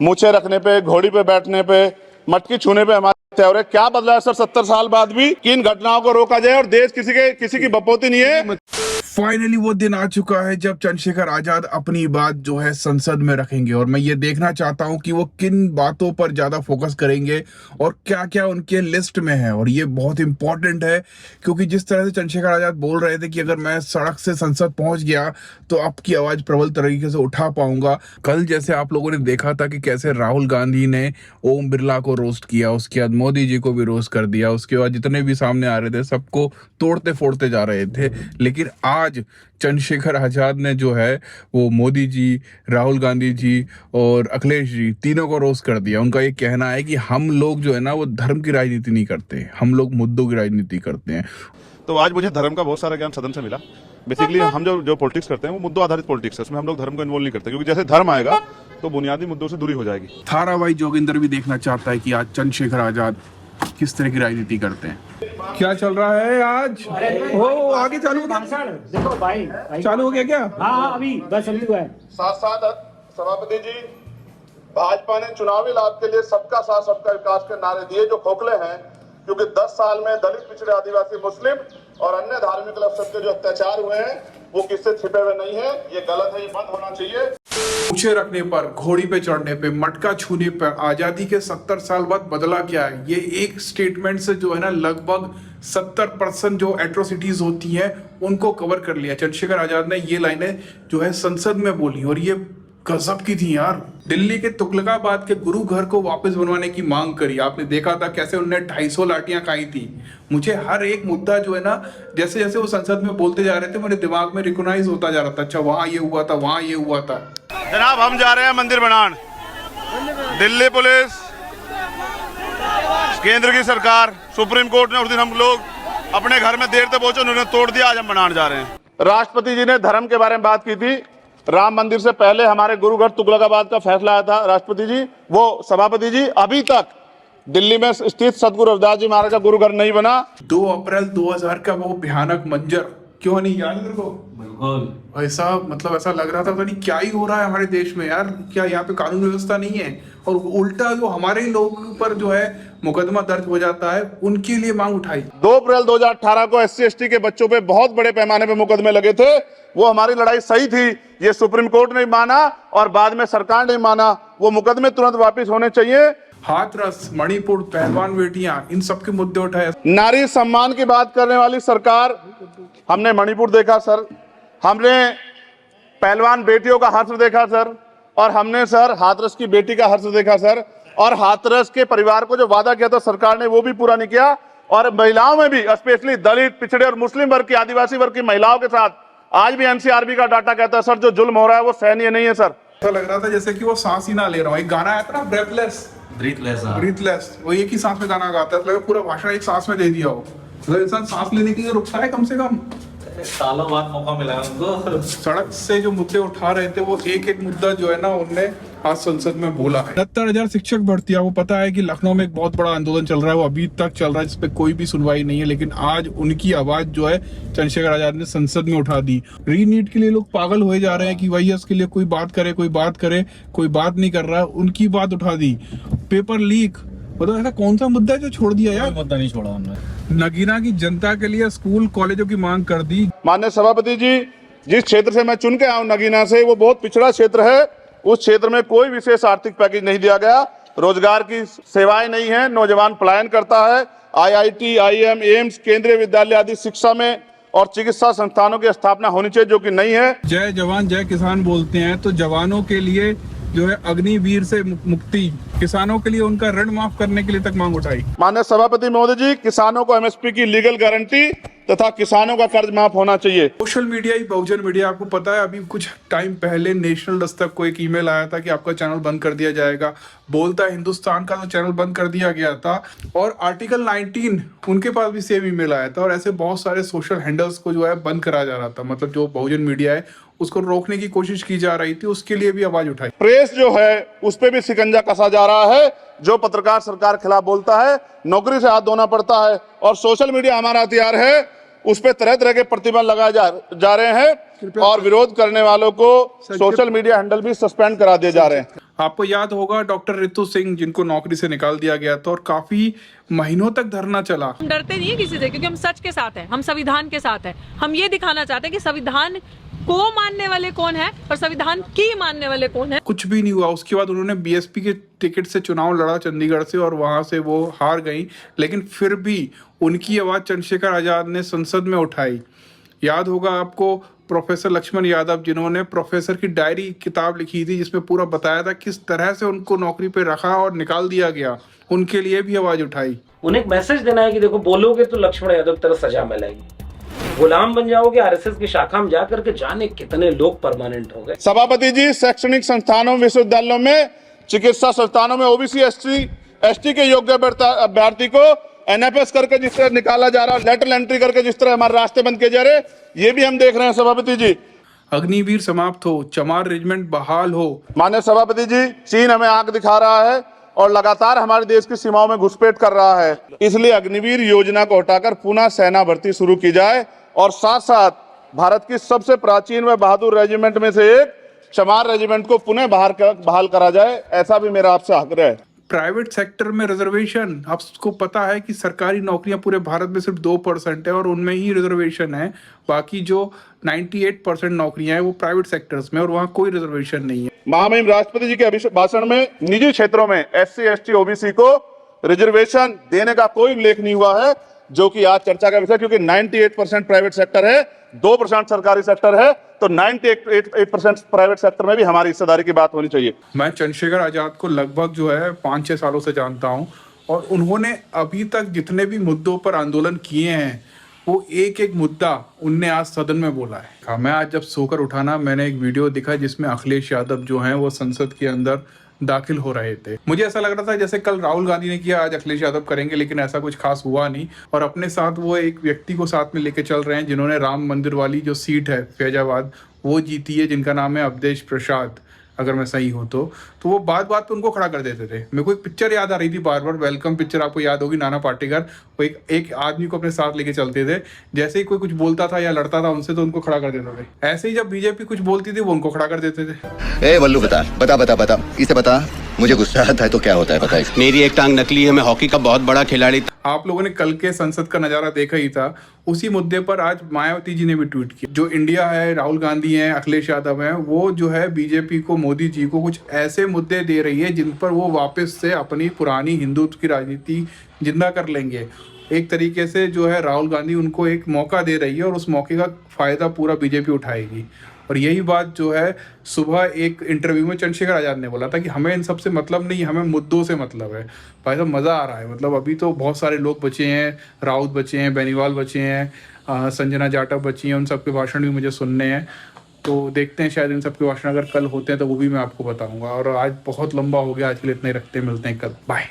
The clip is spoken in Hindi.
मूछे रखने पे, घोड़ी पे बैठने पे, मटकी छूने पे हमारे त्योहार। क्या बदला है सर 70 साल बाद भी कि इन घटनाओं को रोका जाए और देश किसी की बपोती नहीं है। फाइनली वो दिन आ चुका है जब चंद्रशेखर आजाद अपनी बात जो है संसद में रखेंगे और मैं ये देखना चाहता हूं कि वो किन बातों पर ज्यादा फोकस करेंगे और क्या क्या उनके लिस्ट में है। और ये बहुत इंपॉर्टेंट है क्योंकि जिस तरह से चंद्रशेखर आजाद बोल रहे थे कि अगर मैं सड़क से संसद पहुंच गया तो आपकी आवाज प्रबल तरीके से उठा पाऊंगा। कल जैसे आप लोगों ने देखा था कि कैसे राहुल गांधी ने ओम बिरला को रोस्ट किया, उसके बाद मोदी जी को भी रोस्ट कर दिया, उसके बाद जितने भी सामने आ रहे थे सबको तोड़ते फोड़ते जा रहे थे। लेकिन आज चंद्रशेखर आजाद ने जो है वो मोदी जी, राहुल गांधी जी और अखिलेश जी तीनों को रोस्ट कर दिया। उनका ये कहना है कि हम लोग जो है ना वो धर्म की राजनीति नहीं करते, हम लोग मुद्दों की राजनीति करते हैं। तो आज मुझे धर्म का बहुत सारा ज्ञान सदन से मिला। बेसिकली हम जो पॉलिटिक्स करते हैं वो मुद्दों आधारित पॉलिटिक्स है, उसमें हम लोग धर्म को इन्वॉल्व नहीं करते, क्योंकि जैसे धर्म आएगा तो बुनियादी मुद्दों से दूरी हो जाएगी। थारा भाई जोगिंदर भी देखना चाहता है कि आज चंद्रशेखर आजाद किस तरह की राजनीति करते हैं। क्या चल रहा है आज? ओ आगे चालू हो गया? देखो भाई चालू हो गया क्या? हाँ अभी बस अभी हुआ है। साथ साथ सभापति जी, भाजपा ने चुनावी लाभ के लिए सबका साथ सबका विकास के नारे दिए जो खोखले हैं, क्योंकि 10 साल में दलित, पिछड़े, आदिवासी, मुस्लिम और अन्य धार्मिक अल्पसंख्यक के जो अत्याचार हुए हैं वो किससे छिपे हुए नहीं है। ये गलत है, ये बंद होना चाहिए। पूछे रखने पर, घोड़ी पे चढ़ने पे, मटका छूने पर आजादी के 70 साल बाद बदला क्या है, ये एक स्टेटमेंट से जो है ना लगभग 70% जो एट्रोसिटीज होती हैं उनको कवर कर लिया। चंद्रशेखर आजाद ने ये लाइनें जो है संसद में बोली और ये गजब की थी यार। दिल्ली के तुगलकाबाद के गुरु घर को वापस बनवाने की मांग करी। आपने देखा था कैसे उन्होंने 250 लाठियां खाई थी। मुझे हर एक मुद्दा जो है ना जैसे जैसे वो संसद में बोलते जा रहे थे मेरे दिमाग में रिकॉग्नाइज होता जा रहा था। अच्छा वहां ये हुआ था, वहां ये हुआ था। जनाब हम जा रहे हैं मंदिर बनान। दिल्ली पुलिस, केंद्र की सरकार, सुप्रीम कोर्ट ने उस दिन हम लोग अपने घर में देर से पहुंचे, उन्होंने तोड़ दिया। आज हम बनान जा रहे हैं। राष्ट्रपति जी ने धर्म के बारे में बात की थी। राम मंदिर से पहले हमारे गुरुघर तुगलकाबाद का फैसला आया था। राष्ट्रपति जी, वो सभापति जी, अभी तक दिल्ली में स्थित सदगुरु रविदास जी महाराज का गुरुघर नहीं बना। 2 अप्रैल 2000 का वो भयानक मंजर क्यों नहीं याद तेरे को? बिल्कुल ऐसा, मतलब ऐसा लग रहा था पता नहीं क्या ही हो रहा है हमारे देश में यार। क्या यहाँ पे कानून व्यवस्था नहीं है? और उल्टा जो हमारे लोग पर जो है मुकदमा दर्ज हो जाता है, उनके लिए मांग उठाई। 2 अप्रैल 2018 को SC/ST के बच्चों पे बहुत बड़े पैमाने पे मुकदमे लगे थे। वो हमारी लड़ाई सही थी, ये सुप्रीम कोर्ट ने माना और बाद में सरकार ने माना। वो मुकदमे तुरंत वापस होने चाहिए। हाथरस, मणिपुर, पहलवान बेटियां, इन सब के मुद्दे उठाए। नारी सम्मान की बात करने वाली सरकार, हमने मणिपुर देखा सर, हमने पहलवान बेटियों का हर्ष देखा सर, और हमने सर हाथरस की बेटी का हर्ष देखा सर। और हाथरस के परिवार को जो वादा किया था सरकार ने वो भी पूरा नहीं किया। और महिलाओं में भी, स्पेशली दलित, पिछड़े और मुस्लिम वर्ग की, आदिवासी वर्ग की महिलाओं के साथ आज भी NCRB का डाटा कहता है सर जो जुल्म हो रहा है वो सहनीय नहीं है सर। ऐसा लग रहा था जैसे कि वो सांस ही ना ले रहा हूँ। एक गाना आया था ना ब्रेथलेस, वो एक ही सांस में गाना गाता है, मतलब पूरा भाषण एक सांस में दे दिया हो। मतलब इंसान सांस लेने के लिए रुकता है कम से कम। सालों बाद मौका मिला है उनको। सड़क से जो मुद्दे उठा रहे थे वो एक एक मुद्दा जो है ना उनने आज संसद में बोला है। 70,000 शिक्षक भर्तियां, वो पता है कि लखनऊ में एक बहुत बड़ा आंदोलन चल रहा है, वो अभी तक चल रहा है, जिसपे कोई भी सुनवाई नहीं है। लेकिन आज उनकी आवाज जो है चंद्रशेखर आजाद ने संसद में उठा दी। रीनीट के लिए लोग पागल हुए जा रहे हैं कि वही इसके लिए कोई बात करे, कोई बात नहीं कर रहा है। उनकी बात उठा दी। पेपर लीक, मतलब ऐसा कौन सा मुद्दा है जो छोड़ दिया यार? मुद्दा नहीं छोड़ा उन्होंने। नगीना की जनता के लिए स्कूल कॉलेजों की मांग कर दी। माननीय सभापति जी, जिस क्षेत्र से मैं चुन के आया हूं नगीना से, वो बहुत पिछड़ा क्षेत्र है। उस क्षेत्र में कोई विशेष आर्थिक पैकेज नहीं दिया गया, रोजगार की सेवाएं नहीं है, नौजवान पलायन करता है। IIT, IIM, एम्स, केंद्रीय विद्यालय आदि शिक्षा में और चिकित्सा संस्थानों की स्थापना होनी चाहिए, जो कि नहीं है। जय जवान जय किसान बोलते हैं, तो जवानों के लिए जो है अग्निवीर से मुक्ति, किसानों के लिए उनका ऋण माफ करने के लिए तक मांग उठाई। माननीय सभापति महोदय जी, किसानों को MSP की लीगल गारंटी तथा किसानों का कर्ज माफ होना चाहिए। सोशल मीडिया ही बहुजन मीडिया। आपको पता है अभी कुछ टाइम पहले नेशनल दस्तक को एक ईमेल आया था कि आपका चैनल बंद कर दिया जाएगा। बोलता हिंदुस्तान का तो चैनल बंद कर दिया गया था, और आर्टिकल 19 उनके पास भी सेम ईमेल आया था। और ऐसे बहुत सारे सोशल हैंडल्स को जो है बंद करा जा रहा था, मतलब जो बहुजन मीडिया है उसको रोकने की कोशिश की जा रही थी, उसके लिए भी आवाज उठाई। प्रेस जो है उस पर भी शिकंजा कसा जा रहा है। जो पत्रकार सरकार खिलाफ बोलता है नौकरी से हाथ धोना पड़ता है। और सोशल मीडिया हमारा हथियार है, उस पर तरह तरह के प्रतिबंध लगाए जा रहे हैं और विरोध करने वालों को सोशल मीडिया हैंडल भी सस्पेंड करा दिए जा रहे हैं। आपको याद होगा डॉक्टर रितु सिंह जिनको नौकरी से निकाल दिया गया था और काफी महीनों तक धरना चला। हम डरते नहीं है किसी से, क्योंकि हम सच के साथ हैं, हम संविधान के साथ हैं। हम ये दिखाना चाहते हैं कि संविधान को मानने वाले कौन है और संविधान की मानने वाले कौन है। कुछ भी नहीं हुआ। उसके बाद उन्होंने बीएसपी के टिकट से चुनाव लड़ा चंडीगढ़ से और वहां से वो हार गई, लेकिन फिर भी उनकी आवाज चंद्रशेखर आजाद ने संसद में उठाई। याद होगा आपको प्रोफेसर लक्ष्मण यादव जिन्होंने प्रोफेसर की डायरी किताब लिखी थी जिसमें पूरा बताया था किस तरह से उनको नौकरी पे रखा और निकाल दिया गया, उनके लिए भी आवाज उठाई। उन्हें एक मैसेज देना है कि देखो बोलोगे तो लक्ष्मण यादव की तरह सजा मिलेगी, गुलाम बन जाओगे आरएसएस की शाखा में जाकर के, जाने कितने लोग परमानेंट हो गए। सभापति जी, शैक्षणिक संस्थानों विश्वविद्यालयों में, चिकित्सा संस्थानों में ओबीसी एसटी के योग्य अभ्यर्थी को एनएफएस करके जिस तरह निकाला जा रहा है, लेटरल एंट्री करके जिस तरह हमारे रास्ते बंद किए जा रहे, ये भी हम देख रहे हैं सभापति जी। अग्निवीर समाप्त हो, चमार रेजिमेंट बहाल हो। माननीय सभापति जी, चीन हमें आंख दिखा रहा है और लगातार हमारे देश की सीमाओं में घुसपैठ कर रहा है, इसलिए अग्निवीर योजना को हटाकर पुनः सेना भर्ती शुरू की जाए और साथ साथ भारत की सबसे प्राचीन व बहादुर रेजिमेंट में से एक चमार रेजिमेंट को पुनः बहाल करा जाए, ऐसा भी मेरा आपसे आग्रह है। प्राइवेट सेक्टर में रिजर्वेशन, आपको पता है कि सरकारी नौकरियां पूरे भारत में सिर्फ 2% है और उनमें ही रिजर्वेशन है। बाकी जो 98% नौकरियां हैं वो प्राइवेट सेक्टर्स में और वहाँ कोई रिजर्वेशन नहीं है। महामहिम राष्ट्रपति जी के भाषण में निजी क्षेत्रों में SC ST OBC को रिजर्वेशन देने का कोई उल्लेख नहीं हुआ है, जो कि आज चर्चा का विषय, क्योंकि 98% प्राइवेट सेक्टर है, 2% सरकारी सेक्टर है, तो 98% प्राइवेट सेक्टर में भी हमारी हिस्सेदारी की बात होनी चाहिए। मैं चंद्रशेखर आजाद को लगभग जो है 5-6 सालों से जानता हूं और उन्होंने अभी तक जितने भी मुद्दों पर आंदोलन किए हैं वो एक एक मुद्दा उनने आज सदन में बोला है। मैं आज जब सोकर उठा ना, मैंने एक वीडियो देखा जिसमें अखिलेश यादव जो हैं वो संसद के अंदर दाखिल हो रहे थे। मुझे ऐसा लग रहा था जैसे कल राहुल गांधी ने किया आज अखिलेश यादव करेंगे, लेकिन ऐसा कुछ खास हुआ नहीं और अपने साथ वो एक व्यक्ति को साथ में लेके चल रहे हैं जिन्होंने राम मंदिर वाली जो सीट है फैजाबाद वो जीती है, जिनका नाम है अवधेश प्रसाद, अगर मैं सही हूँ तो वो बात बात पे उनको खड़ा कर देते थे। मेरे को एक पिक्चर याद आ रही थी बार बार, वेलकम पिक्चर आपको याद होगी, नाना पाटेकर, वो एक आदमी को अपने साथ लेके चलते थे, जैसे ही कोई कुछ बोलता था या लड़ता था उनसे तो उनको खड़ा कर देते थे। ऐसे ही जब बीजेपी कुछ बोलती थी वो उनको खड़ा कर देते थे। ए बल्लू बता इसे बता, मुझे गुस्सा आता है तो क्या होता है पता है? मेरी एक टांग नकली है, मैं हॉकी का बहुत बड़ा खिलाड़ी। आप लोगों ने कल के संसद का नजारा देखा ही था। उसी मुद्दे पर आज मायावती जी ने भी ट्वीट किया। जो इंडिया है, राहुल गांधी हैं, अखिलेश यादव हैं, वो जो है बीजेपी को, मोदी जी को कुछ ऐसे मुद्दे दे रही है जिन पर वो वापस से अपनी पुरानी हिंदुत्व की राजनीति जिंदा कर लेंगे। एक तरीके से जो है राहुल गांधी उनको एक मौका दे रही है और उस मौके का फायदा पूरा बीजेपी उठाएगी। और यही बात जो है सुबह एक इंटरव्यू में चंद्रशेखर आजाद ने बोला था कि हमें इन सब से मतलब नहीं, हमें मुद्दों से मतलब है। भाई साहब मज़ा आ रहा है, मतलब अभी तो बहुत सारे लोग बचे हैं, राउत बचे हैं, बेनीवाल बचे हैं, संजना जाटव बची हैं, उन सब के भाषण भी मुझे सुनने हैं। तो देखते हैं, शायद इन सब के भाषण अगर कल होते हैं तो वो भी मैं आपको बताऊँगा। और आज बहुत लंबा हो गया, आज के लिए इतने रखते हैं, मिलते हैं कल, बाय।